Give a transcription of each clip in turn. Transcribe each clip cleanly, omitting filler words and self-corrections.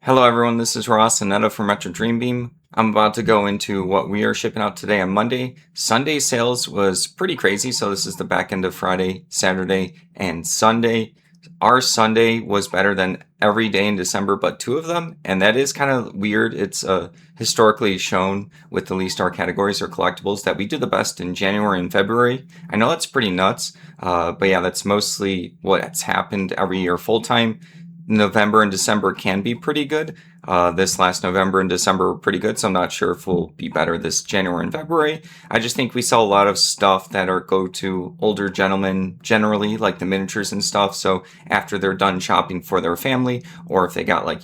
Hello everyone, this is Ross and Netta from Retro Dream Beam. I'm about to go into what we are shipping out today on Monday. Sunday sales was pretty crazy, so this is the back end of Friday, Saturday, and Sunday. Our Sunday was better than every day in December but two of them, and that is kind of weird. It's historically shown with the least our categories or collectibles that we do the best in January and February. I know that's pretty nuts, but yeah, that's mostly what's happened every year full time. November and December can be pretty good. This last November and December were pretty good, so I'm not sure if we'll be better this January and February. I just think we sell a lot of stuff that are go to older gentlemen generally, like the miniatures and stuff. So after they're done shopping for their family, or if they got like,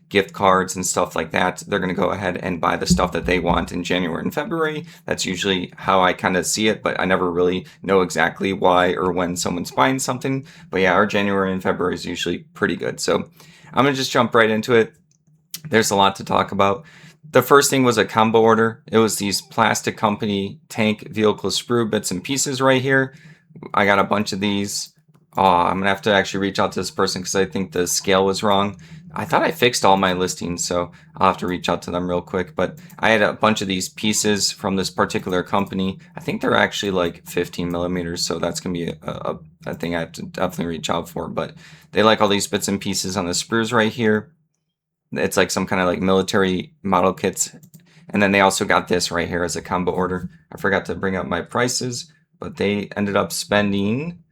gift cards and stuff like that, they're going to go ahead and buy the stuff that they want in January and February. That's usually how I kind of see it, but I never really know exactly why or when someone's buying something. But yeah, our January and February is usually pretty good. So I'm going to just jump right into it. There's a lot to talk about. The first thing was a combo order. It was these plastic company tank vehicle sprue bits and pieces right here. I got a bunch of these. I'm going to have to actually reach out to this person because I think the scale was wrong. I thought I fixed all my listings, so I'll have to reach out to them real quick. But I had a bunch of these pieces from this particular company. I think they're actually like 15 millimeters, so that's going to be a thing I have to definitely reach out for. But they like all these bits and pieces on the sprues right here. It's like some kind of like military model kits. And then they also got this right here as a combo order. I forgot to bring up my prices, but they ended up spending,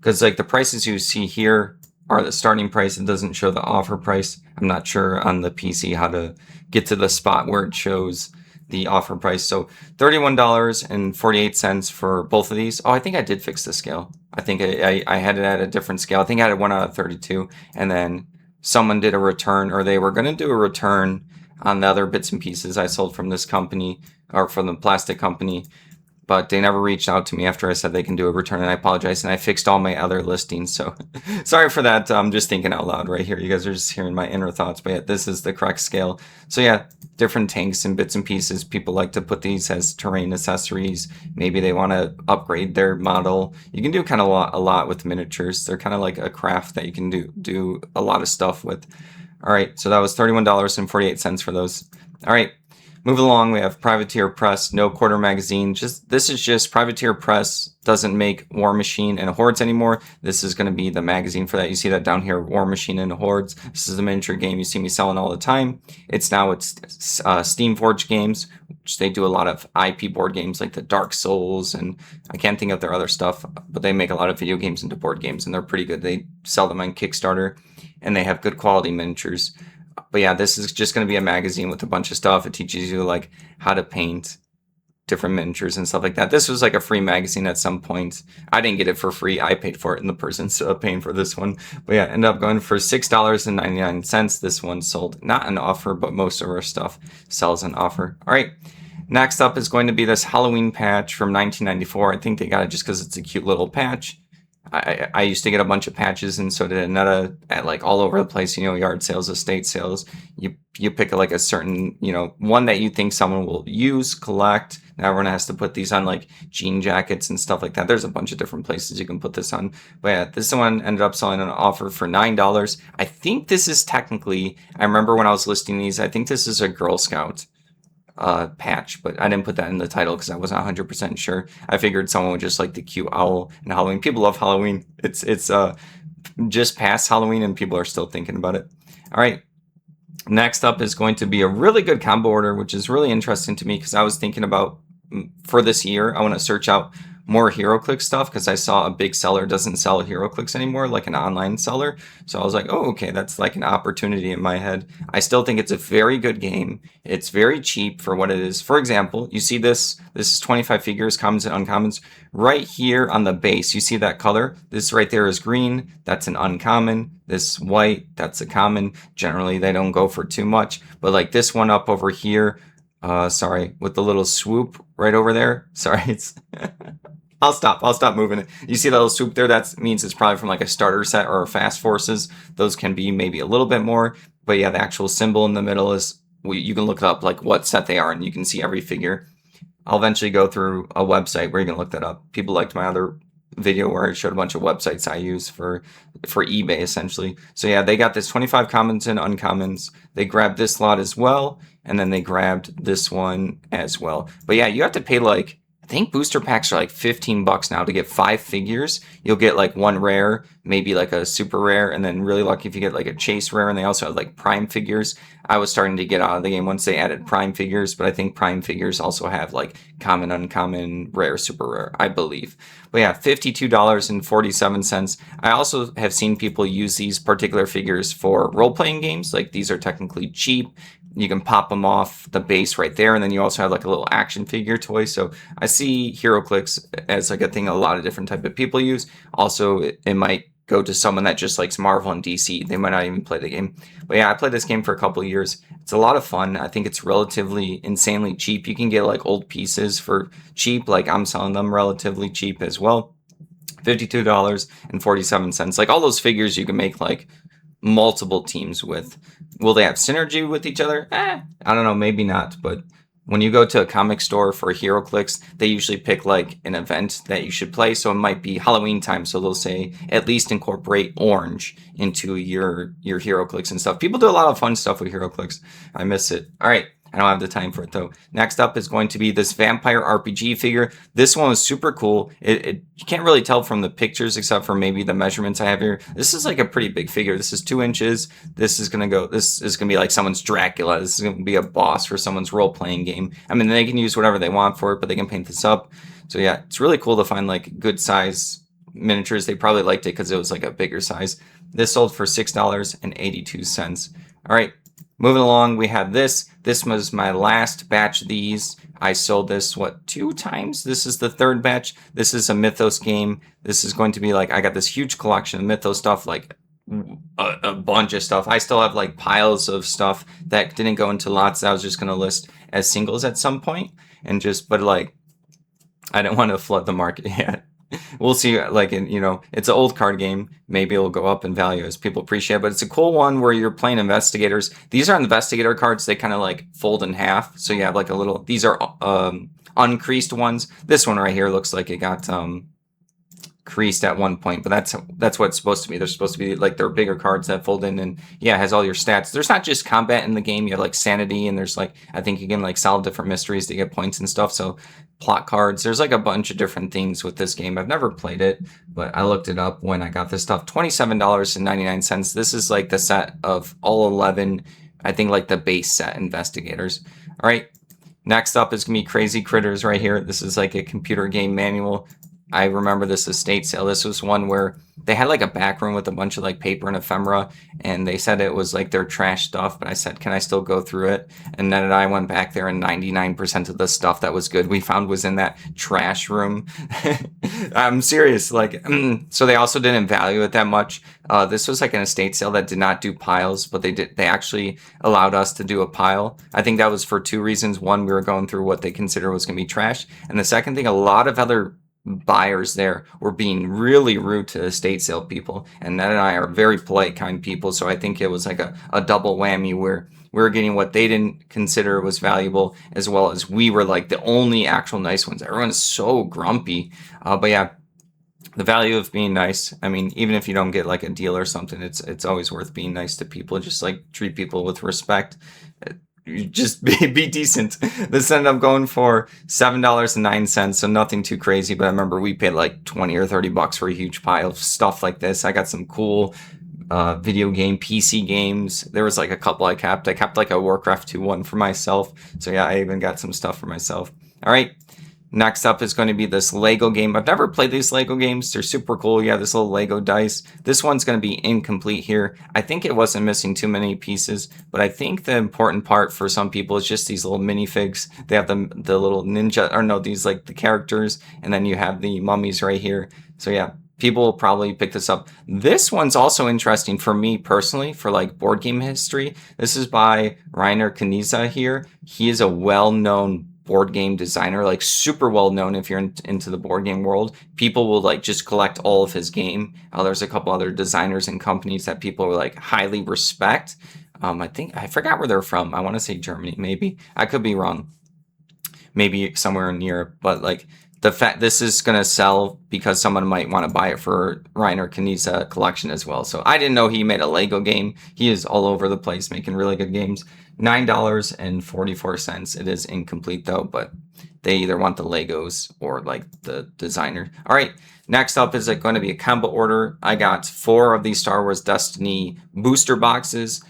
because like the prices you see here are the starting price. It doesn't show the offer price. I'm not sure on the PC how to get to the spot where it shows the offer price. So $31.48 for both of these. Oh, I think I did fix the scale. I think I had it at a different scale. I think I had it 1 out of 32, and then someone did a return, or they were going to do a return on the other bits and pieces I sold from this company, or from the plastic company, but they never reached out to me after I said they can do a return, and I apologize, and I fixed all my other listings, so sorry for that. I'm just thinking out loud right here. You guys are just hearing my inner thoughts, but yeah, this is the correct scale. So yeah, different tanks and bits and pieces. People like to put these as terrain accessories. Maybe they want to upgrade their model. You can do kind of a lot with miniatures. They're kind of like a craft that you can do a lot of stuff with. All right, so that was $31.48 for those. All right, moving along, we have Privateer Press, no quarter magazine. This is just Privateer Press doesn't make War Machine and Hordes anymore. This is going to be the magazine for that. You see that down here, War Machine and Hordes. This is a miniature game you see me selling all the time. It's Steamforged games, which they do a lot of IP board games like the Dark Souls, and I can't think of their other stuff, but they make a lot of video games into board games, and they're pretty good. They sell them on Kickstarter, and they have good quality miniatures. But yeah, this is just going to be a magazine with a bunch of stuff. It teaches you like how to paint different miniatures and stuff like that. This was like a free magazine at some point. I didn't get it for free. I paid for it, and the person's paying for this one. But yeah, ended up going for $6.99. This one sold not an offer, but most of our stuff sells an offer. All right. Next up is going to be this Halloween patch from 1994. I think they got it just because it's a cute little patch. I used to get a bunch of patches, and so did Anetta, at like all over the place, yard sales, estate sales. You pick like a certain, one that you think someone will use, collect. Now everyone has to put these on like jean jackets and stuff like that. There's a bunch of different places you can put this on. But yeah, this one ended up selling an offer for $9. I think this is technically, I remember when I was listing these, I think this is a Girl Scout patch, but I didn't put that in the title because I wasn't 100% sure. I figured someone would just like the cute owl and Halloween. People love Halloween. It's just past Halloween and people are still thinking about it. All right. Next up is going to be a really good combo order, which is really interesting to me because I was thinking about, for this year, I want to search out more HeroClix stuff because I saw a big seller doesn't sell HeroClix anymore, like an online seller. So I was like, oh, okay, that's like an opportunity in my head. I still think it's a very good game. It's very cheap for what it is. For example, you see this is 25 figures, commons and uncommons. Right here on the base, you see that color? This right there is green. That's an uncommon. This white, that's a common. Generally, they don't go for too much. But like this one up over here, sorry, with the little swoop right over there. Sorry, it's... I'll stop moving it. You see that little swoop there? That means it's probably from like a starter set or a fast forces. Those can be maybe a little bit more. But yeah, the actual symbol in the middle is, you can look it up like what set they are, and you can see every figure. I'll eventually go through a website where you can look that up. People liked my other videos. But yeah, this one ended up selling an offer for $9. I think this is a Girl Scout patch. video where I showed a bunch of websites I use for eBay essentially. So yeah, they got this 25 commons and uncommons. They grabbed this lot as well, and then they grabbed this one as well. But yeah, you have to pay like, I think booster packs are like $15 now to get 5 figures. You'll get like one rare, maybe like a super rare, and then really lucky if you get like a chase rare. And they also have like prime figures. I was starting to get out of the game once they added prime figures, but I think prime figures also have like common, uncommon, rare, super rare, I believe. But yeah, $52.47. I also have seen people use these particular figures for role-playing games. Like these are technically cheap. You can pop them off the base right there, and then you also have like a little action figure toy. So I see HeroClix as like a thing a lot of different type of people use. Also, it might go to someone that just likes Marvel and DC. They might not even play the game. But yeah, I played this game for a couple of years. It's a lot of fun. I think it's relatively insanely cheap. You can get like old pieces for cheap. Like I'm selling them relatively cheap as well. $52.47. Like all those figures you can make like multiple teams with. Will they have synergy with each other? I don't know, maybe not. But when you go to a comic store for HeroClix, they usually pick like an event that you should play. So it might be Halloween time. So they'll say at least incorporate orange into your HeroClix and stuff. People do a lot of fun stuff with HeroClix. I miss it. All right. I don't have the time for it though. Next up is going to be this vampire RPG figure. This one was super cool. You can't really tell from the pictures except for maybe the measurements I have here. This is like a pretty big figure. This is 2 inches. This is gonna be like someone's Dracula. This is gonna be a boss for someone's role-playing game. I mean, they can use whatever they want for it, but they can paint this up. So yeah, it's really cool to find like good size miniatures. They probably liked it because it was like a bigger size. This sold for $6.82. All right. Moving along, we have this. This was my last batch of these. I sold this, 2 times? This is the 3rd batch. This is a Mythos game. This is going to be like, I got this huge collection of Mythos stuff, like a bunch of stuff. I still have like piles of stuff that didn't go into lots that I was just going to list as singles at some point. But like, I didn't want to flood the market yet. We'll see. Like, it's an old card game. Maybe it'll go up in value as people appreciate it. But it's a cool one where you're playing investigators. These are investigator cards. They kind of like fold in half. So you have like a little. These are uncreased ones. This one right here looks like it got creased at one point, but that's what it's supposed to be. They're supposed to be like they're bigger cards that fold in, and yeah, it has all your stats. There's not just combat in the game. You have like sanity, and there's like, I think you can like solve different mysteries to get points and stuff. So plot cards. There's like a bunch of different things with this game. I've never played it, but I looked it up when I got this stuff. $27.99. This is like the set of all 11, I think like the base set investigators. All right. Next up is going to be Crazy Critters right here. This is like a computer game manual. I remember this estate sale. This was one where they had like a back room with a bunch of like paper and ephemera, and they said it was like their trash stuff, but I said, can I still go through it? And Ned and I went back there, and 99% of the stuff that was good we found was in that trash room. I'm serious. Like, so they also didn't value it that much. This was like an estate sale that did not do piles, but they actually allowed us to do a pile. I think that was for 2 reasons. One, we were going through what they consider was going to be trash. And the second thing, a lot of other buyers there were being really rude to estate sale people, and Ned and I are very polite, kind people, so I think it was like a double whammy where we were getting what they didn't consider was valuable, as well as we were like the only actual nice ones. Everyone's so grumpy, but yeah, the value of being nice. I mean, even if you don't get like a deal or something, it's always worth being nice to people. Just like treat people with respect. Just be decent. This ended up going for $7.09, so nothing too crazy, but I remember we paid like 20 or 30 bucks for a huge pile of stuff like this. I got some cool video game PC games. There was like a couple I kept like a Warcraft 2 one for myself, so yeah, I even got some stuff for myself. All right, next up is going to be this Lego game. I've never played these Lego games. They're super cool. Yeah, this little Lego dice. This one's going to be incomplete here. I think it wasn't missing too many pieces, but I think the important part for some people is just these little minifigs. They have the little ninja, or no, these like the characters, and then you have the mummies right here. So yeah, people will probably pick this up. This one's also interesting for me personally, for like board game history. This is by Rainer Knizia here. He is a well-known board game designer, like super well known if you're into the board game world. People will like just collect all of his game. There's a couple other designers and companies that people like highly respect. I forgot where they're from. I want to say Germany, maybe. I could be wrong. Maybe somewhere in Europe, but like the fact this is going to sell because someone might want to buy it for Reiner Knizia collection as well. So I didn't know he made a Lego game. He is all over the place making really good games. $9.44. It is incomplete though, but they either want the Legos or like the designer. All right, next up is going to be a combo order. I got 4 of these Star Wars Destiny booster boxes.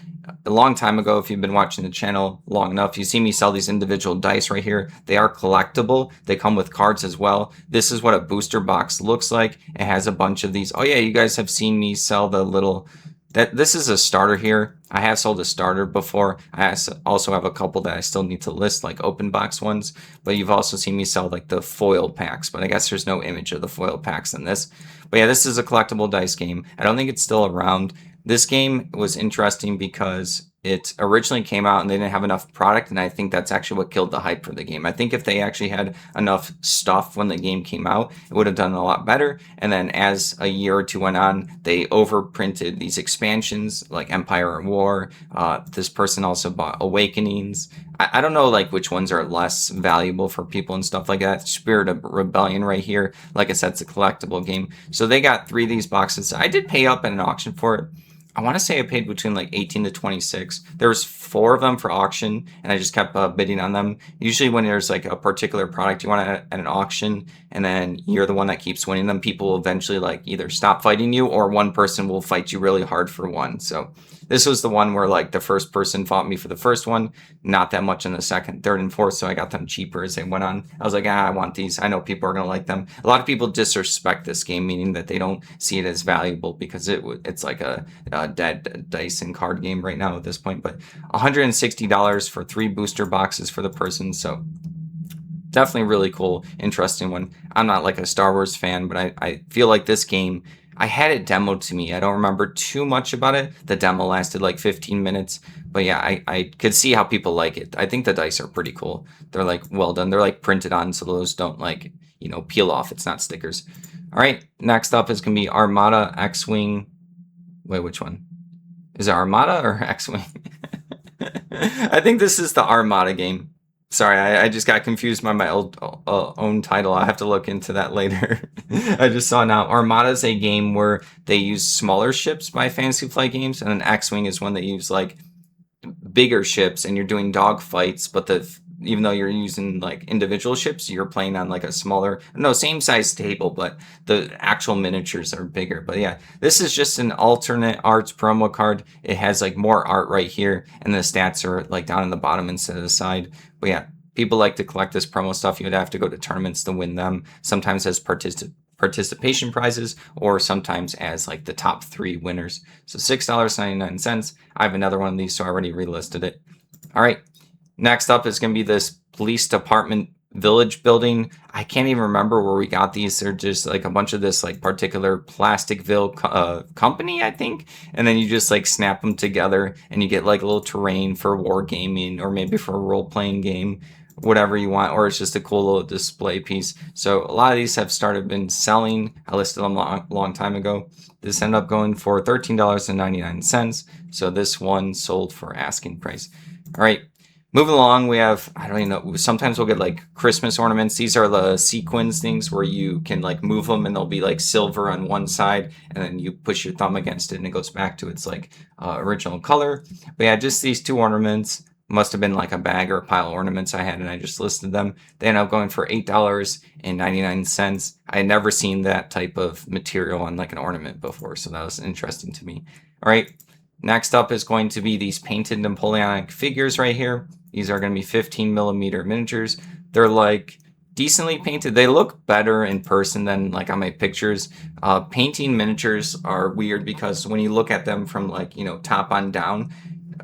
A long time ago, if you've been watching the channel long enough, you see me sell these individual dice right here. They are collectible. They come with cards as well. This is what a booster box looks like. It has a bunch of these. Oh yeah, you guys have seen me sell the little... This is a starter here. I have sold a starter before. I also have a couple that I still need to list, like open box ones. But you've also seen me sell like the foil packs. But I guess there's no image of the foil packs in this. But yeah, this is a collectible dice game. I don't think it's still around. This game was interesting because it originally came out and they didn't have enough product, and I think that's actually what killed the hype for the game. I think if they actually had enough stuff when the game came out, it would have done a lot better. And then as a year or two went on, they overprinted these expansions like Empire and War. This person also bought Awakenings. I don't know like which ones are less valuable for people and stuff like that. Spirit of Rebellion right here. Like I said, it's a collectible game. So they got 3 of these boxes. I did pay up at an auction for it. I want to say I paid between like 18 to 26. There was 4 of them for auction, and I just kept bidding on them. Usually when there's like a particular product you want at an auction, and then you're the one that keeps winning them, people will eventually like either stop fighting you, or one person will fight you really hard for one. So this was the one where like the first person fought me for the first one, not that much in the second, third, and fourth, so I got them cheaper as they went on. I was like, I want these. I know people are going to like them. A lot of people disrespect this game, meaning that they don't see it as valuable because it's like a dead dice and card game right now at this point. But $160 for 3 booster boxes for the person, so definitely really cool, interesting one. I'm not like a Star Wars fan, but I feel like this game, I had it demoed to me. I don't remember too much about it. The demo lasted like 15 minutes. But yeah, I could see how people like it. I think the dice are pretty cool. They're like well done. They're like printed on, so those don't like, peel off. It's not stickers. All right, next up is going to be Armada X-Wing. Wait, which one? Is it Armada or X-Wing? I think this is the Armada game. Sorry, I just got confused by my own title. I'll have to look into that later. I just saw now. Armada is a game where they use smaller ships by Fantasy Flight Games, and an X-Wing is one that use like bigger ships, and you're doing dog fights, but even though you're using like individual ships, you're playing on like a smaller, same size table, but the actual miniatures are bigger. But yeah, this is just an alternate arts promo card. It has like more art right here, and the stats are like down in the bottom instead of the side. But yeah, people like to collect this promo stuff. You'd have to go to tournaments to win them, sometimes as participation prizes, or sometimes as like the top 3 winners. So $6.99. I have another one of these, so I already relisted it. All right. Next up is going to be this police department village building. I can't even remember where we got these. They're just like a bunch of this like particular Plasticville company, I think. And then you just like snap them together and you get like a little terrain for wargaming, or maybe for a role-playing game, whatever you want, or it's just a cool little display piece. So a lot of these have been selling. I listed them a long time ago. This ended up going for $13.99. So this one sold for asking price. All right. Moving along, we have, I don't even know, sometimes we'll get like Christmas ornaments. These are the sequins things where you can like move them and they'll be like silver on one side, and then you push your thumb against it and it goes back to its like original color. But yeah, just these 2 ornaments. Must have been like a bag or a pile of ornaments I had, and I just listed them. They ended up going for $8.99. I had never seen that type of material on like an ornament before, so that was interesting to me. All right, next up is going to be these painted Napoleonic figures right here. These are going to be 15mm miniatures. They're like decently painted. They look better in person than like on my pictures. Painting miniatures are weird because when you look at them from like, top on down,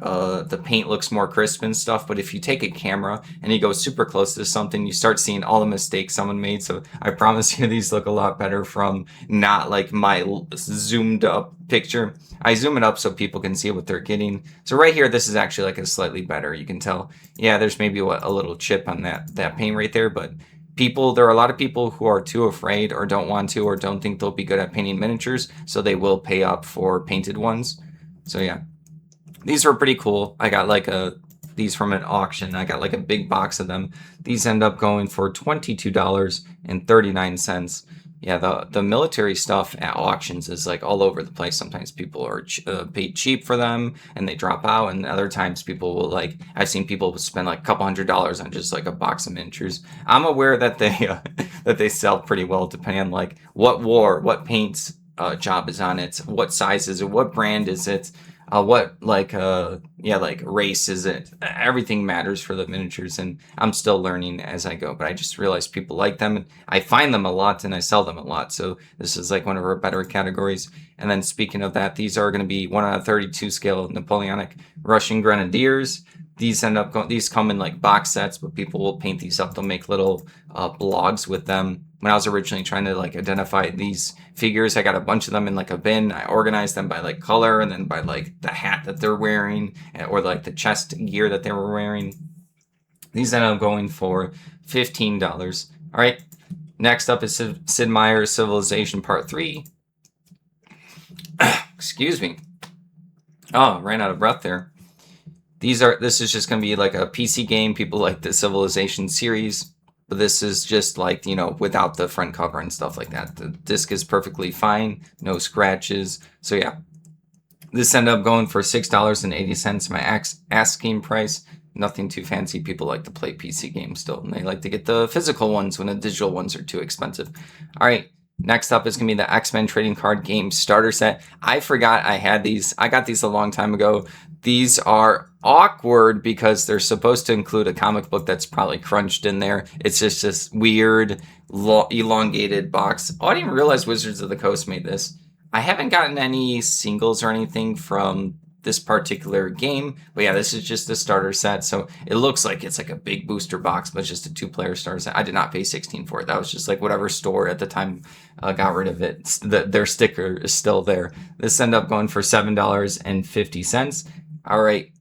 the paint looks more crisp and stuff, but if you take a camera and you go super close to something, you start seeing all the mistakes someone made. So I promise you these look a lot better from not like my zoomed up picture. I zoom it up so people can see what they're getting. So right here, this is actually like a slightly better. You can tell, yeah, there's maybe a little chip on that paint right there, but there are a lot of people who are too afraid or don't want to or don't think they'll be good at painting miniatures, so they will pay up for painted ones. So yeah. These were pretty cool. I got like these from an auction. I got like a big box of them. These end up going for $22.39. Yeah, the military stuff at auctions is like all over the place. Sometimes people are paid cheap for them and they drop out, and other times people will like. I've seen people spend like a couple $100s on just like a box of miniatures. I'm aware that they that they sell pretty well depending on like what war, what paints job is on it, what size is it, what brand is it, what like yeah, like race is it. Everything matters for the miniatures, and I'm still learning as I go, but I just realized people like them, and I find them a lot and I sell them a lot, so this is like one of our better categories. And then speaking of that, these are going to be 1 out of 32 scale Napoleonic Russian Grenadiers. These these come in like box sets, but people will paint these up. They'll make little blogs with them. When I was originally trying to like identify these figures, I got a bunch of them in like a bin. I organized them by like color and then by like the hat that they're wearing or like the chest gear that they were wearing. These ended up going for $15. All right. Next up is Sid Meier's Civilization Part 3. Excuse me. Oh, ran out of breath there. This is just going to be like a PC game. People like the Civilization series, but this is just like, you know, without the front cover and stuff like that. The disc is perfectly fine, no scratches. So yeah, this ended up going for $6.80, my asking price. Nothing too fancy. People like to play PC games still, and they like to get the physical ones when the digital ones are too expensive. All right. Next up is going to be the X-Men Trading Card Game Starter Set. I forgot I had these. I got these a long time ago. These are awkward because they're supposed to include a comic book that's probably crunched in there. It's just this weird, elongated box. Oh, I didn't even realize Wizards of the Coast made this. I haven't gotten any singles or anything from this particular game, but yeah, this is just a starter set, so it looks like it's like a big booster box, but it's just a 2-player starter set. I did not pay $16 for it. That was just like whatever store at the time got rid of it. Their sticker is still there. This ended up going for $7.50. All right,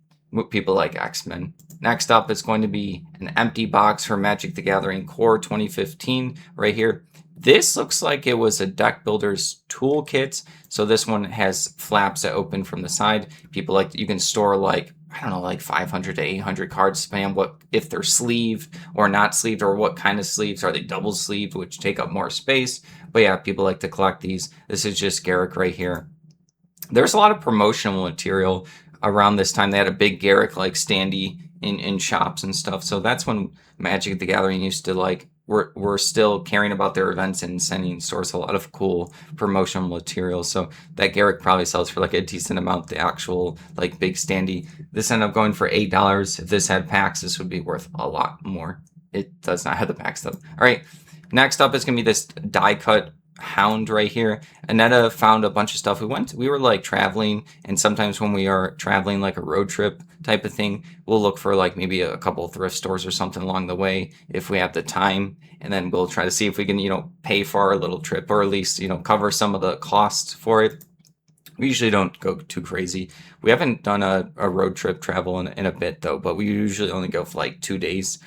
people like X-Men. Next up is going to be an empty box for Magic the Gathering Core 2015 right here. This looks like it was a deck builder's toolkit. So this one has flaps that open from the side. People like, you can store like, I don't know, like 500 to 800 cards, depending on what, if they're sleeved or not sleeved, or what kind of sleeves. Are they double sleeved, which take up more space? But yeah, people like to collect these. This is just Garrick right here. There's a lot of promotional material around this time. They had a big Garrick like standee in shops and stuff. So that's when Magic the Gathering used to like, we're still caring about their events and sending stores a lot of cool promotional material. So that Garrick probably sells for like a decent amount, the actual like big standee. This ended up going for $8. If this had packs, this would be worth a lot more. It does not have the packs though. All right, next up is gonna be this die cut hound right here. Annetta found a bunch of stuff. We were like traveling, and sometimes when we are traveling like a road trip type of thing, we'll look for like maybe a couple of thrift stores or something along the way if we have the time, and then we'll try to see if we can, you know, pay for our little trip, or at least, you know, cover some of the costs for it. We usually don't go too crazy. We haven't done a road trip travel in a bit though, but we usually only go for like 2 days.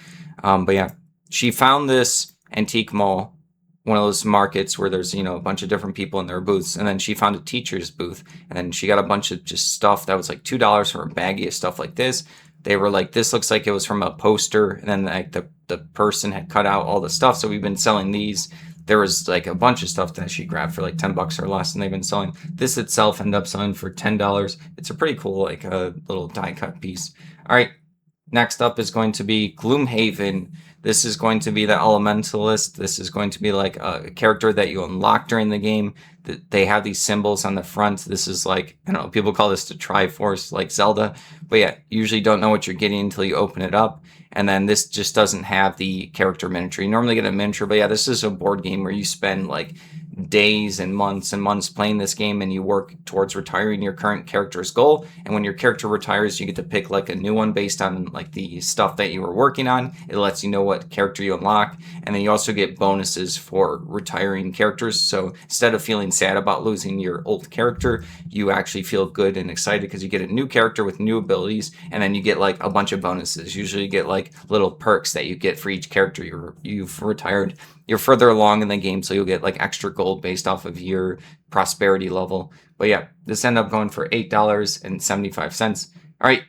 But yeah, she found this antique mall, one of those markets where there's, you know, a bunch of different people in their booths, and then she found a teacher's booth, and then she got a bunch of just stuff that was like $2 for a baggie of stuff like this. They were like, this looks like it was from a poster, and then like the person had cut out all the stuff, so we've been selling these. There was like a bunch of stuff that she grabbed for like $10 or less, and they've been selling. This itself ended up selling for $10. It's a pretty cool like a little die cut piece. All right, next up is going to be Gloomhaven. This is going to be the Elementalist. This is going to be like a character that you unlock during the game. They have these symbols on the front. This is like, I don't know, people call this the Triforce, like Zelda. But yeah, usually don't know what you're getting until you open it up. And then this just doesn't have the character miniature. You normally get a miniature, but yeah, this is a board game where you spend like days and months playing this game, and you work towards retiring your current character's goal. And when your character retires, you get to pick like a new one based on like the stuff that you were working on. It lets you know what character you unlock, and then you also get bonuses for retiring characters. So instead of feeling sad about losing your old character, you actually feel good and excited because you get a new character with new abilities, and then you get like a bunch of bonuses. Usually you get like little perks that you get for each character you've retired. You're further along in the game, so you'll get like extra gold based off of your prosperity level. But yeah, this ended up going for $8.75. All right,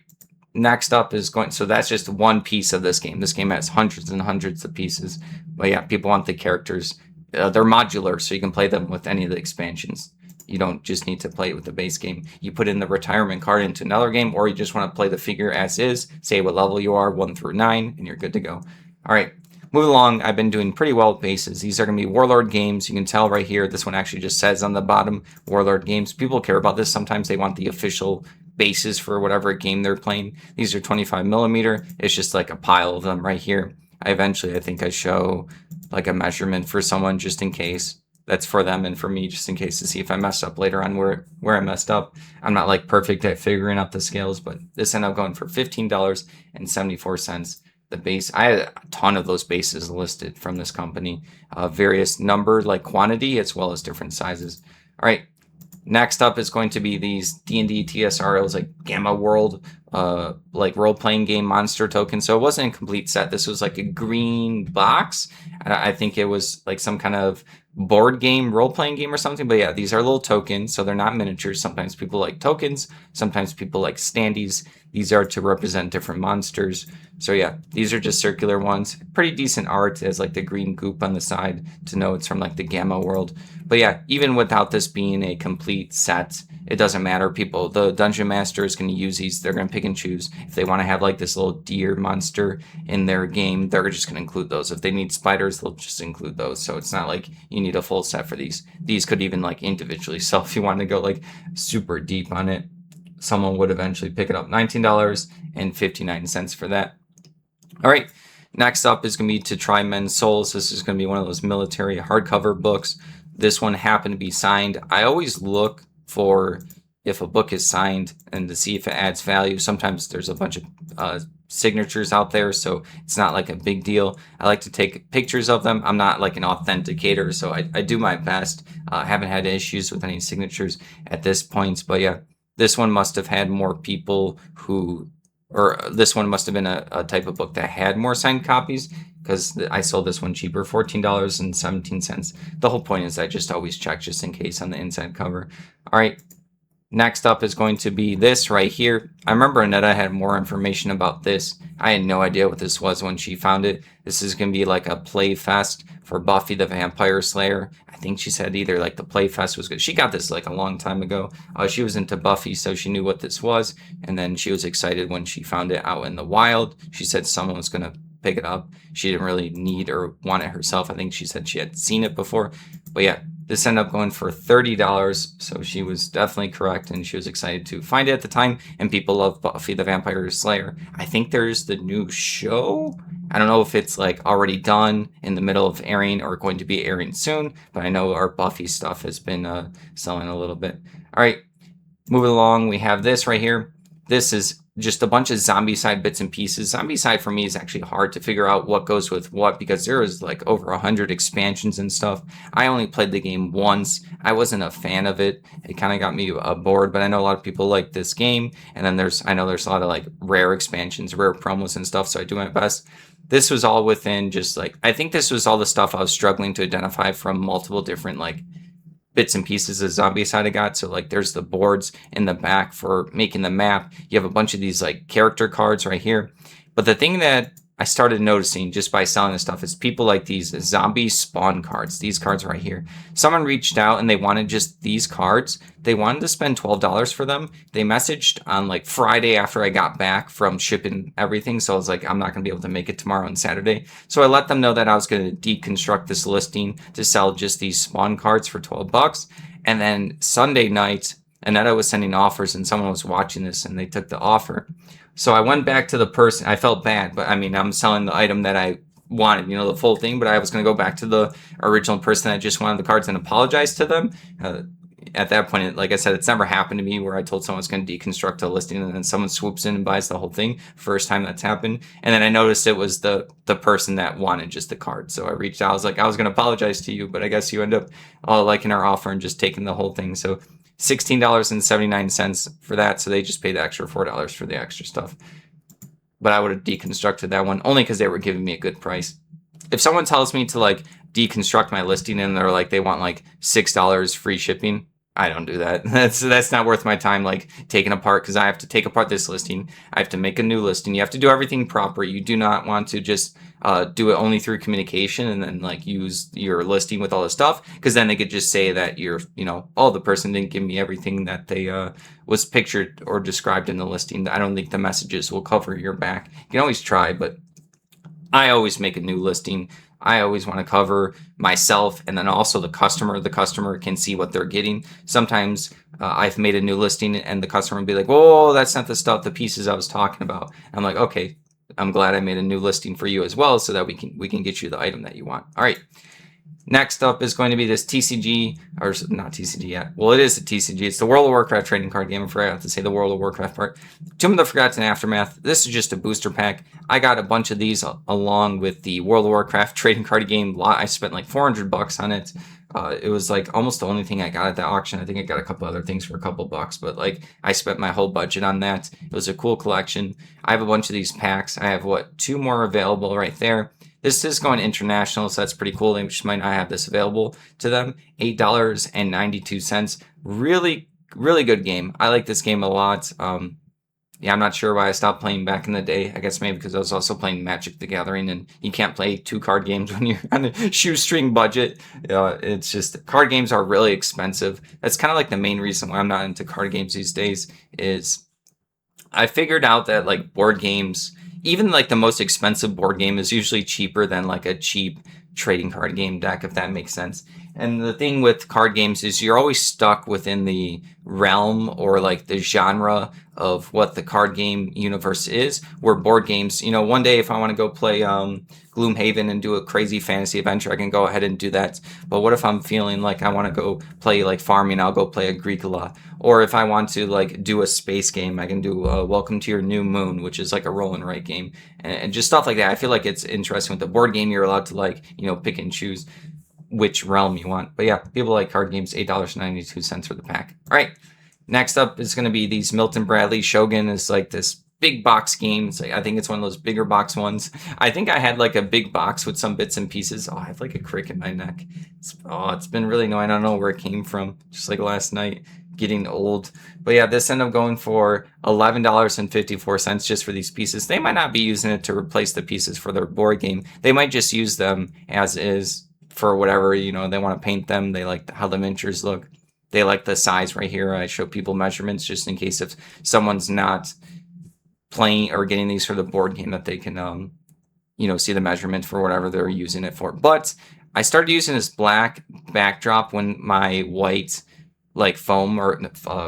Next up is going, so that's just one piece of this game. This game has hundreds and hundreds of pieces. But yeah, people want the characters. They're modular, so you can play them with any of the expansions. You don't just need to play it with the base game. You put in the retirement card into another game, or you just want to play the figure as is, say what level you are, 1 through 9, and you're good to go. All right, moving along, I've been doing pretty well with bases. These are going to be Warlord games. You can tell right here, this one actually just says on the bottom, Warlord games. People care about this. Sometimes they want the official bases for whatever game they're playing. These are 25 millimeter. It's just like a pile of them right here. I think I show like a measurement for someone just in case. That's for them and for me just in case to see if I messed up later on where I messed up. I'm not like perfect at figuring out the scales, but this ended up going for $15.74. The base, I had a ton of those bases listed from this company, various number like quantity as well as different sizes. All right, next up is going to be these D&D TSRs like Gamma World, like role-playing game monster token. So it wasn't a complete set. This was like a green box. And I think it was like some kind of board game, role-playing game or something. But yeah, these are little tokens, so they're not miniatures. Sometimes people like tokens. Sometimes people like standees. These are to represent different monsters. So yeah, these are just circular ones. Pretty decent art. It has like the green goop on the side to know it's from like the Gamma World. But yeah, even without this being a complete set, it doesn't matter. People, the dungeon master is going to use these. They're going to pick and choose. If they want to have like this little deer monster in their game, they're just going to include those. If they need spiders, they'll just include those. So it's not like you need a full set for these. These could even like individually sell if you want to go like super deep on it. Someone would eventually pick it up. $19.59 for that. All right. Next up is going to be To Try Men's Souls. This is going to be one of those military hardcover books. This one happened to be signed. I always look for if a book is signed and to see if it adds value. Sometimes there's a bunch of signatures out there, so it's not like a big deal. I like to take pictures of them. I'm not like an authenticator, so I do my best. Haven't had issues with any signatures at this point, but yeah, this one must have had more people who, or this one must have been a type of book that had more signed copies, because I sold this one cheaper, $14.17. The whole point is I just always check just in case on the inside cover. All right, next up is going to be this right here. I remember Annetta had more information about this. I had no idea what this was when she found it. This is going to be like a play fest for Buffy the Vampire Slayer. I think she said either like the play fest was good. She got this like a long time ago. She was into Buffy, so she knew what this was. And then she was excited when she found it out in the wild. She said someone was going to pick it up. She didn't really need or want it herself. I think she said she had seen it before. But yeah, this ended up going for $30, so she was definitely correct, and she was excited to find it at the time, and people love Buffy the Vampire Slayer. I think there's the new show. I don't know if it's like already done, in the middle of airing, or going to be airing soon, but I know our Buffy stuff has been selling a little bit. All right, moving along, we have this right here. This is just a bunch of Zombicide bits and pieces. Zombicide for me is actually hard to figure out what goes with what, because there is like over 100 expansions and stuff. I only played the game once. I wasn't a fan of it. It kind of got me bored, but I know a lot of people like this game. And then I know there's a lot of like rare expansions, rare promos and stuff, so I do my best. This was all within just like, I think this was all the stuff I was struggling to identify from multiple different like bits and pieces of Zombicide I got. So like there's the boards in the back for making the map. You have a bunch of these like character cards right here. But the thing that I started noticing just by selling this stuff is people like these zombie spawn cards. These cards right here. Someone reached out and they wanted just these cards. They wanted to spend $12 for them. They messaged on like Friday after I got back from shipping everything. So I was like, I'm not going to be able to make it tomorrow and Saturday. So I let them know that I was going to deconstruct this listing to sell just these spawn cards for $12. And then Sunday night, Annetta was sending offers and someone was watching this and they took the offer. So I went back to the person. I felt bad, but I mean, I'm selling the item that I wanted, the full thing. But I was going to go back to the original person that just wanted the cards and apologize to them. At that point, like I said, it's never happened to me where I told someone I was going to deconstruct a listing and then someone swoops in and buys the whole thing. First time that's happened. And then I noticed it was the person that wanted just the card. So I reached out. I was like, I was going to apologize to you, but I guess you end up liking our offer and just taking the whole thing. So $16.79 for that, so they just paid the extra $4 for the extra stuff. But I would have deconstructed that one only because they were giving me a good price. If someone tells me to like deconstruct my listing and they're like they want like $6 free shipping, I don't do that. That's not worth my time, like taking apart, because I have to take apart this listing. I have to make a new listing. You have to do everything proper. You do not want to just do it only through communication and then like use your listing with all the stuff, because then they could just say that you're, oh, the person didn't give me everything that they was pictured or described in the listing. I don't think the messages will cover your back. You can always try, but I always make a new listing. I always want to cover myself and then also the customer. The customer can see what they're getting. Sometimes I've made a new listing and the customer will be like, "Whoa, that's not the stuff, the pieces I was talking about." I'm like, "Okay, I'm glad I made a new listing for you as well, so that we can get you the item that you want." All right. Next up is going to be this TCG, or not TCG yet. Well, it is a TCG. It's the World of Warcraft trading card game. I forgot to say the World of Warcraft part. Tomb of the Forgotten Aftermath. This is just a booster pack. I got a bunch of these along with the World of Warcraft trading card game. I spent like $400 on it. It was like almost the only thing I got at the auction. I think I got a couple other things for a couple bucks, but like I spent my whole budget on that. It was a cool collection. I have a bunch of these packs. I have two more available right there. This is going international, so that's pretty cool. They just might not have this available to them. $8.92. Really, really good game. I like this game a lot. Yeah, I'm not sure why I stopped playing back in the day. I guess maybe because I was also playing Magic the Gathering, and you can't play 2 card games when you're on a shoestring budget. It's just, card games are really expensive. That's kind of like the main reason why I'm not into card games these days, is I figured out that like board games, even like the most expensive board game, is usually cheaper than like a cheap trading card game deck, if that makes sense. And the thing with card games is you're always stuck within the realm or like the genre of what the card game universe is, where board games, one day if I want to go play Gloomhaven and do a crazy fantasy adventure, I can go ahead and do that. But what if I'm feeling like I want to go play like farming? I'll go play Agricola. Or if I want to like do a space game, I can do Welcome to Your New Moon, which is like a roll and write game, and just stuff like that. I feel like it's interesting. With the board game, you're allowed to like pick and choose which realm you want. But yeah, people like card games. $8.92 for the pack. All right, next up is going to be these Milton Bradley. Shogun is like this big box game. It's like, I think it's one of those bigger box ones. I think I had like a big box with some bits and pieces. Oh, I have like a crick in my neck. It's been really annoying. I don't know where it came from. Just like last night, getting old. But yeah, this ended up going for $11.54 just for these pieces. They might not be using it to replace the pieces for their board game. They might just use them as is for whatever, they want to paint them. They like how the miniatures look. They like the size right here. I show people measurements just in case if someone's not playing or getting these for the board game, that they can, see the measurement for whatever they're using it for. But I started using this black backdrop when my white like foam or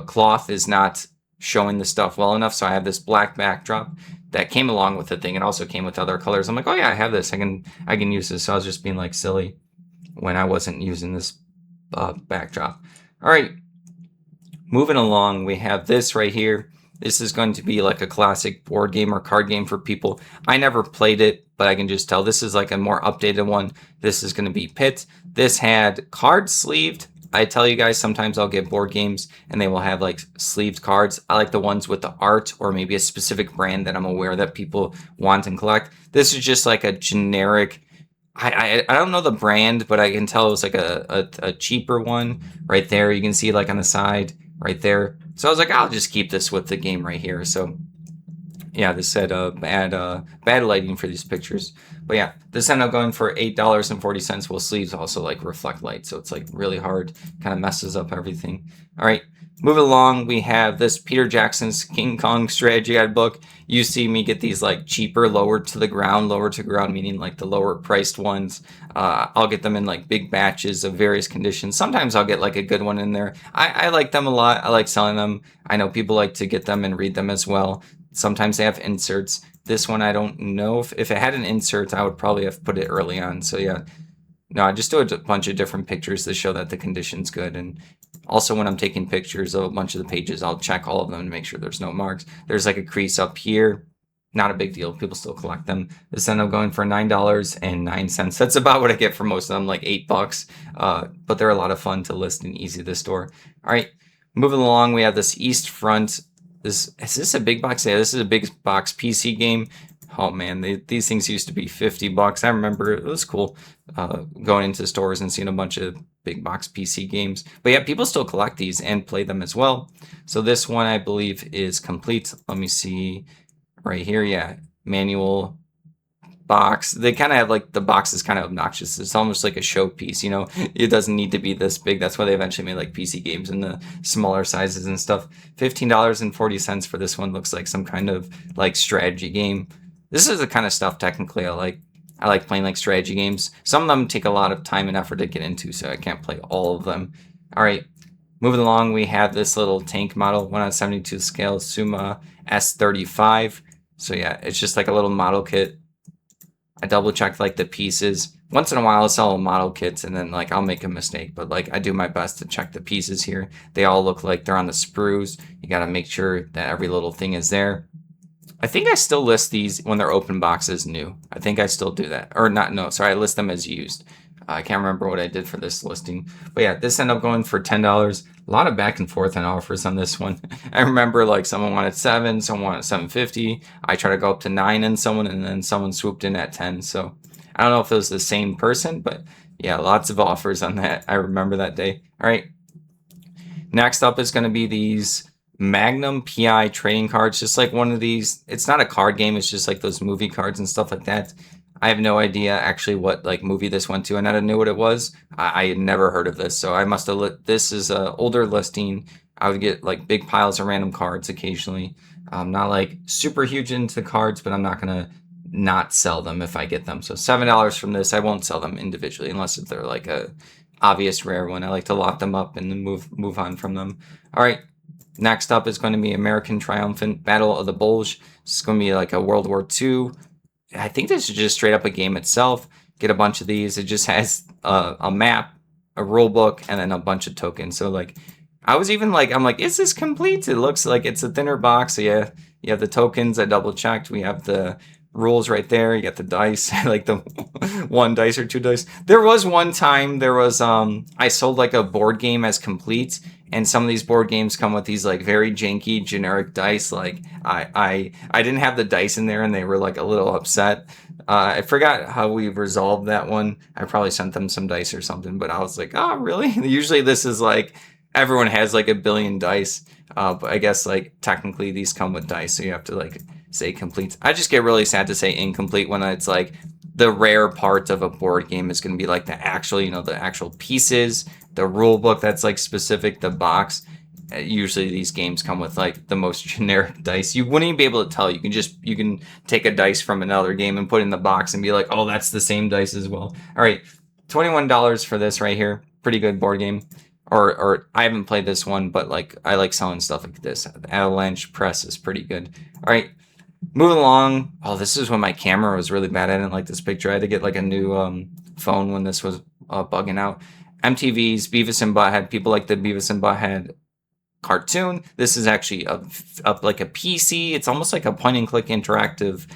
cloth is not showing the stuff well enough. So I have this black backdrop that came along with the thing. It also came with other colors. I'm like, oh yeah, I have this. I can use this. So I was just being like silly when I wasn't using this backdrop. All right, moving along, we have this right here. This is going to be like a classic board game or card game for people. I never played it, but I can just tell this is like a more updated one. This is going to be Pit. This had cards sleeved. I tell you guys, sometimes I'll get board games and they will have like sleeved cards. I like the ones with the art or maybe a specific brand that I'm aware that people want and collect. This is just like a generic, I don't know the brand, but I can tell it was like a cheaper one right there. You can see like on the side right there. So I was like, I'll just keep this with the game right here. So yeah, this said bad lighting for these pictures. But yeah, this ended up going for $8.40. Well, sleeves also like reflect light, so it's like really hard, kind of messes up everything. All right, moving along, we have this Peter Jackson's King Kong strategy guide book. You see me get these like cheaper, lower to ground meaning like the lower priced ones. I'll get them in like big batches of various conditions. Sometimes I'll get like a good one in there. I like them a lot. I like selling them. I know people like to get them and read them as well. Sometimes they have inserts. This one, I don't know. If it had an insert, I would probably have put it early on. So yeah, no, I just do a bunch of different pictures to show that the condition's good. And also when I'm taking pictures of a bunch of the pages, I'll check all of them to make sure there's no marks. There's like a crease up here. Not a big deal. People still collect them. This ended up going for $9.09. That's about what I get for most of them, like $8. But they're a lot of fun to list and easy to store. All right, moving along, we have this East Front. Is this a big box? Yeah, this is a big box PC game. Oh man, these things used to be $50. I remember it was cool going into stores and seeing a bunch of big box PC games. But yeah, people still collect these and play them as well. So this one I believe is complete. Let me see right here. Yeah, manual box. They kind of have like the box is kind of obnoxious. It's almost like a showpiece, you know. It doesn't need to be this big. That's why they eventually made like PC games in the smaller sizes and stuff. $15.40 for this one. Looks like some kind of like strategy game. This is the kind of stuff technically I like. I like playing like strategy games. Some of them take a lot of time and effort to get into, so I can't play all of them. All right, moving along, we have this little tank model, 1/72 scale, Suma S35. So yeah, it's just like a little model kit. I double check like the pieces. Once in a while I'll sell model kits and then like I'll make a mistake, but like I do my best to check the pieces here. They all look like they're on the sprues. You got to make sure that every little thing is there. I think I still list these when they're open boxes new. I think I still do that. Or not, no, sorry, I list them as used. I can't remember what I did for this listing. But yeah, this ended up going for $10. A lot of back and forth on offers on this one. I remember like someone wanted 7, someone wanted 750. I tried to go up to 9 and then someone swooped in at 10. So I don't know if it was the same person, but yeah, lots of offers on that. I remember that day. All right. Next up is going to be these Magnum PI trading cards, just like one of these. It's not a card game, it's just like those movie cards and stuff like that. I have no idea actually what like movie this went to, and I didn't know what it was. I had never heard of this, so I must have this is a older listing. I would get like big piles of random cards occasionally. I'm not like super huge into cards, but I'm not gonna not sell them if I get them. So $7 from this. I won't sell them individually unless if they're like a obvious rare one. I like to lock them up and then move on from them. All right. Next up is going to be American Triumphant Battle of the Bulge. It's going to be like a World War II. I think this is just straight up a game itself. Get a bunch of these. It just has a map, a rule book, and then a bunch of tokens. So like, I was even like, I'm like, is this complete? It looks like it's a thinner box. So yeah, you have the tokens. I double checked. We have the rules right there. You got the dice, like the 1 dice or 2 dice. There was one time I sold like a board game as complete, and some of these board games come with these like very janky generic dice. Like I didn't have the dice in there and they were like a little upset. I forgot how we resolved that one. I probably sent them some dice or something, but I was like, oh really? Usually this is like everyone has like a billion dice. But I guess like technically these come with dice, so you have to like say complete. I just get really sad to say incomplete when it's like the rare part of a board game is going to be like the actual, you know, the actual pieces, the rule book that's like specific, the box. Usually these games come with like the most generic dice. You wouldn't even be able to tell. You can take a dice from another game and put it in the box and be like, oh, that's the same dice as well. All right, $21 for this right here. Pretty good board game. Or I haven't played this one, but like I like selling stuff like this. The Avalanche Press is pretty good. All right. Moving along. Oh, this is when my camera was really bad. I didn't like this picture. I had to get like a new phone when this was bugging out. MTV's Beavis and Butthead. People like the Beavis and Butthead cartoon. This is actually like a PC. It's almost like a point and click interactive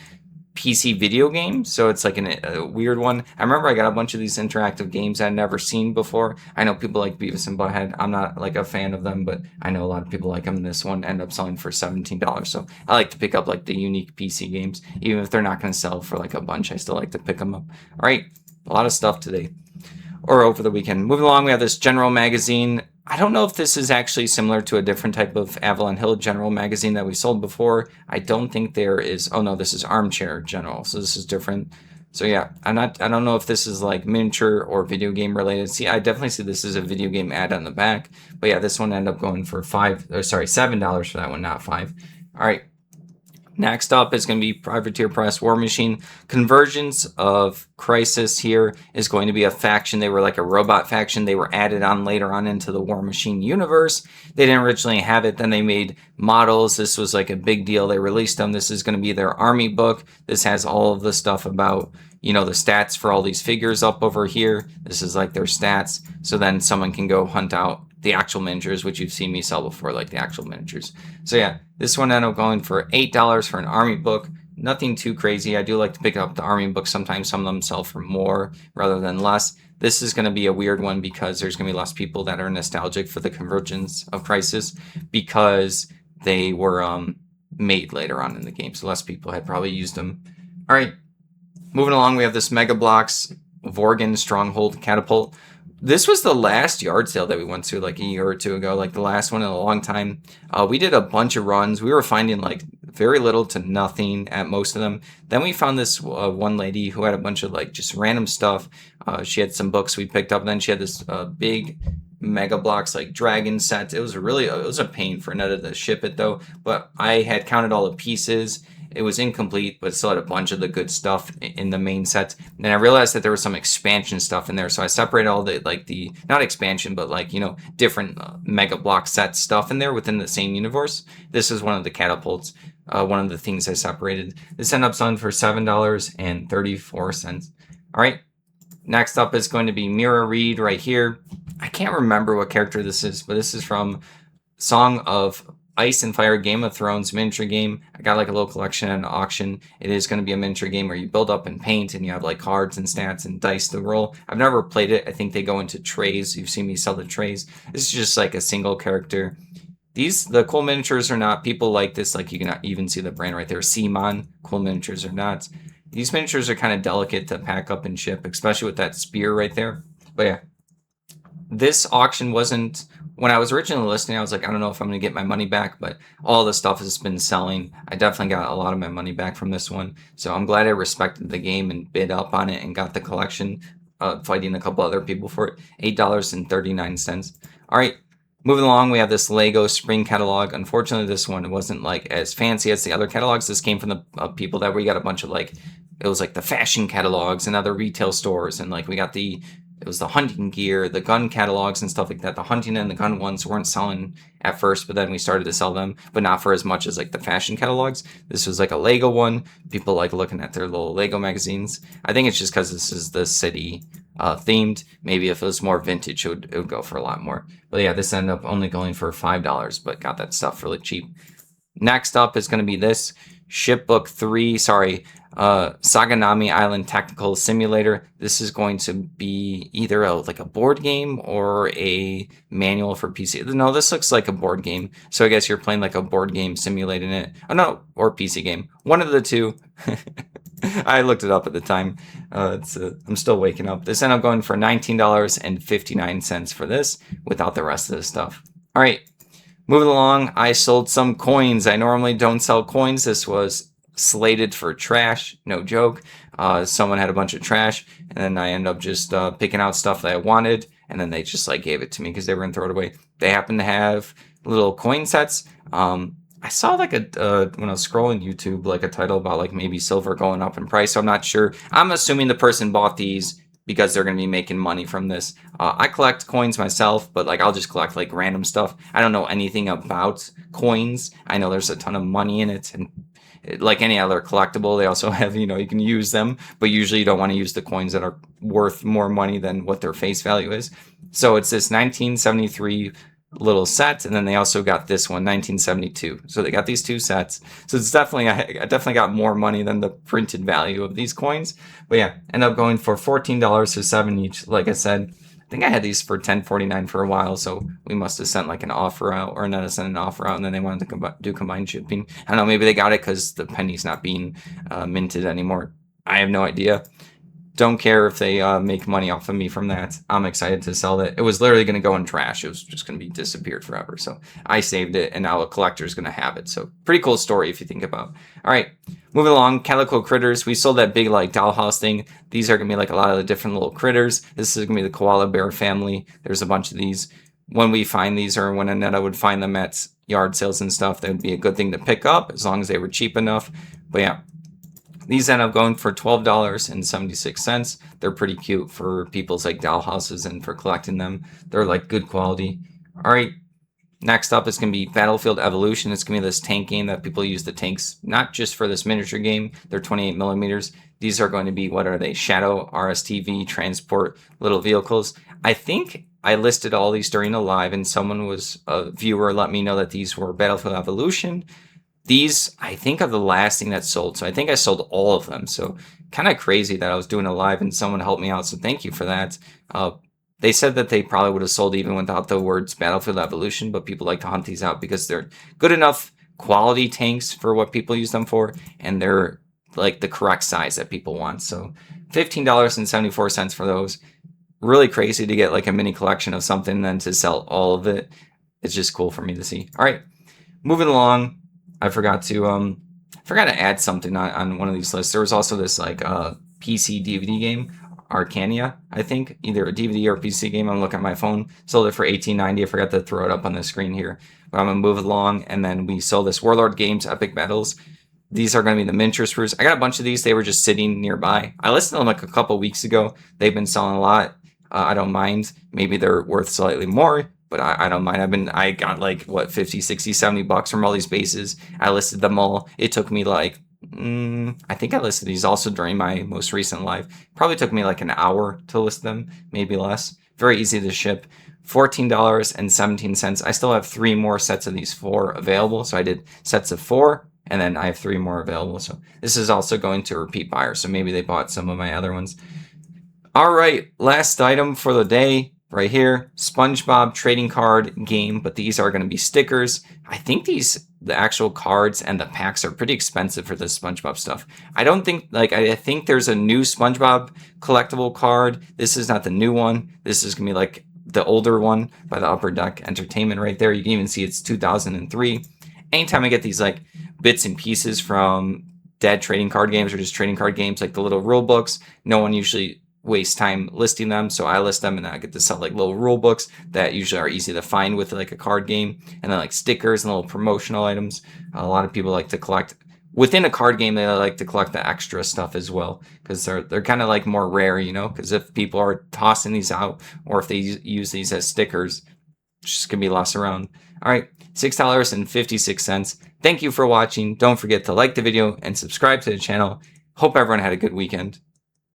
PC video game. So it's like a weird one. I remember I got a bunch of these interactive games I'd never seen before. I know people like Beavis and Butthead. I'm not like a fan of them, but I know a lot of people like them. And this one ended up selling for $17. So I like to pick up like the unique PC games. Even if they're not going to sell for like a bunch, I still like to pick them up. All right. A lot of stuff today or over the weekend. Moving along, we have this General magazine. I don't know if this is actually similar to a different type of Avalon Hill General magazine that we sold before. I don't think there is. Oh no, this is Armchair General. So this is different. So yeah, I don't know if this is like miniature or video game related. See, I definitely see this as a video game ad on the back. But yeah, this one ended up going for $7 for that one, not 5. All right. Next up is going to be Privateer Press War Machine. Convergence of Crisis here is going to be a faction. They were like a robot faction. They were added on later on into the War Machine universe. They didn't originally have it. Then they made models. This was like a big deal. They released them. This is going to be their army book. This has all of the stuff about, you know, the stats for all these figures up over here. This is like their stats. So then someone can go hunt out the actual miniatures, which you've seen me sell before, like the actual miniatures. So yeah, this one ended up going for $8 for an army book. Nothing too crazy. I do like to pick up the army books. Sometimes some of them sell for more rather than less. This is going to be a weird one because there's going to be less people that are nostalgic for the Convergence of Crisis because they were made later on in the game. So less people had probably used them. All right, moving along, we have this Mega Blocks Vorgan Stronghold Catapult. This was the last yard sale that we went to like a year or two ago, like the last one in a long time. We did a bunch of runs. We were finding like very little to nothing at most of them. Then we found this one lady who had a bunch of like just random stuff. She had some books we picked up. And then she had this big Mega Blocks like dragon set. It was a pain for Netta to ship it though. But I had counted all the pieces. It was incomplete, but still had a bunch of the good stuff in the main set. And then I realized that there was some expansion stuff in there, so I separated all the not expansion, but like, you know, different Mega Block set stuff in there within the same universe. This is one of the catapults, one of the things I separated. This ended up selling for $7.34. All right, next up is going to be Mira Reed right here. I can't remember what character this is, but this is from Song of Ice and Fire Game of Thrones miniature game. I got like a little collection at an auction. It is going to be a miniature game where you build up and paint and you have like cards and stats and dice to roll. I've never played it. I think they go into trays. You've seen me sell the trays. This is just like a single character. The cool miniatures are not, people like this, like you can even see the brand right there, Simon. Cool miniatures are not. These miniatures are kind of delicate to pack up and ship, especially with that spear right there. But yeah, this auction wasn't, when I was originally listening, I was like, I don't know if I'm going to get my money back, but all the stuff has been selling. I definitely got a lot of my money back from this one. So I'm glad I respected the game and bid up on it and got the collection, fighting a couple other people for it. $8.39. All right, moving along, we have this Lego Spring catalog. Unfortunately, this one wasn't like as fancy as the other catalogs. This came from the people that we got a bunch of like, it was like the fashion catalogs and other retail stores. And like we got it was the hunting gear, the gun catalogs and stuff like that. The hunting and the gun ones weren't selling at first, but then we started to sell them, but not for as much as like the fashion catalogs. This was like a Lego one. People like looking at their little Lego magazines. I think it's just because this is the city themed. Maybe if it was more vintage, it would go for a lot more. But yeah, this ended up only going for $5, but got that stuff really cheap. Next up is going to be this Shipbook 3, Saganami Island Tactical Simulator. This is going to be either like a board game or a manual for PC. No, this looks like a board game. So I guess you're playing like a board game simulating it. Oh no, or PC game. One of the two. I looked it up at the time. I'm still waking up. This ended up going for $19.59 for this without the rest of the stuff. All right. Moving along, I sold some coins. I normally don't sell coins. This was slated for trash, no joke. Someone had a bunch of trash, and then I ended up just picking out stuff that I wanted, and then they just like gave it to me because they were gonna throw it away. They happen to have little coin sets. I saw like when I was scrolling YouTube, like a title about like maybe silver going up in price. So I'm not sure. I'm assuming the person bought these because they're going to be making money from this. I collect coins myself, but like I'll just collect like random stuff. I don't know anything about coins. I know there's a ton of money in it, and like any other collectible, they also have, you can use them, but usually you don't want to use the coins that are worth more money than what their face value is. So it's this 1973 little set, and then they also got this one, 1972. So they got these two sets. So it's definitely, I definitely got more money than the printed value of these coins. But yeah, end up going for $14 for 7 each. Like I said, I think I had these for $10.49 for a while, so we must have sent like an offer out, or not sent an offer out, and then they wanted to do combined shipping. I don't know, maybe they got it because the penny's not being minted anymore. I have no idea. Don't care if they make money off of me from that. I'm excited to sell it. It was literally going to go in trash. It was just going to be disappeared forever. So I saved it, and now a collector is going to have it. So pretty cool story if you think about. All right, moving along. Calico Critters. We sold that big like dollhouse thing. These are going to be like a lot of the different little critters. This is going to be the koala bear family. There's a bunch of these. When we find these, or when Annetta would find them at yard sales and stuff, that would be a good thing to pick up as long as they were cheap enough. But yeah. These end up going for $12.76. They're pretty cute for people's like dollhouses and for collecting them. They're like good quality. All right. Next up is going to be Battlefield Evolution. It's going to be this tank game that people use the tanks, not just for this miniature game. They're 28 millimeters. These are going to be, what are they? Shadow, RSTV, transport, little vehicles. I think I listed all these during a live, and a viewer let me know that these were Battlefield Evolution. These, I think, are the last thing that sold. So I think I sold all of them. So kind of crazy that I was doing a live and someone helped me out. So thank you for that. They said that they probably would have sold even without the words Battlefield Evolution, but people like to hunt these out because they're good enough quality tanks for what people use them for, and they're like the correct size that people want. So $15.74 for those. Really crazy to get like a mini collection of something and then to sell all of it. It's just cool for me to see. All right, moving along. I forgot to add something on one of these lists. There was also this like PC DVD game, Arcania, I think, either a DVD or a PC game. I'm looking at my phone. Sold it for $18.90. I forgot to throw it up on the screen here, but I'm gonna move along. And then we sold this Warlord Games Epic Battles. These are going to be the miniature sprues. I got a bunch of these. They were just sitting nearby. I listed them like a couple weeks ago. They've been selling a lot. I don't mind. Maybe they're worth slightly more, but I don't mind. I got like, what, 50, 60, 70 bucks from all these bases. I listed them all. It took me like, I think I listed these also during my most recent live. Probably took me like an hour to list them, maybe less. Very easy to ship. $14.17. I still have 3 more sets of these 4 available. So I did sets of 4. And then I have 3 more available. So this is also going to repeat buyers. So maybe they bought some of my other ones. All right, last item for the day right here. SpongeBob trading card game, but these are going to be stickers. I think the actual cards and the packs are pretty expensive for this SpongeBob stuff. I don't think, like, I think there's a new SpongeBob collectible card. This is not the new one. This is going to be like the older one by the Upper Deck Entertainment right there. You can even see it's 2003. Anytime I get these like bits and pieces from dead trading card games or just trading card games, like the little rule books, no one usually wastes time listing them, so I list them and I get to sell like little rule books that usually are easy to find with like a card game, and then like stickers and little promotional items. A lot of people like to collect within a card game. They like to collect the extra stuff as well because they're kind of like more rare, you know, because if people are tossing these out or if they use these as stickers, it's just gonna be lost around. All right, $6.56. Thank you for watching. Don't forget to like the video and subscribe to the channel. Hope everyone had a good weekend.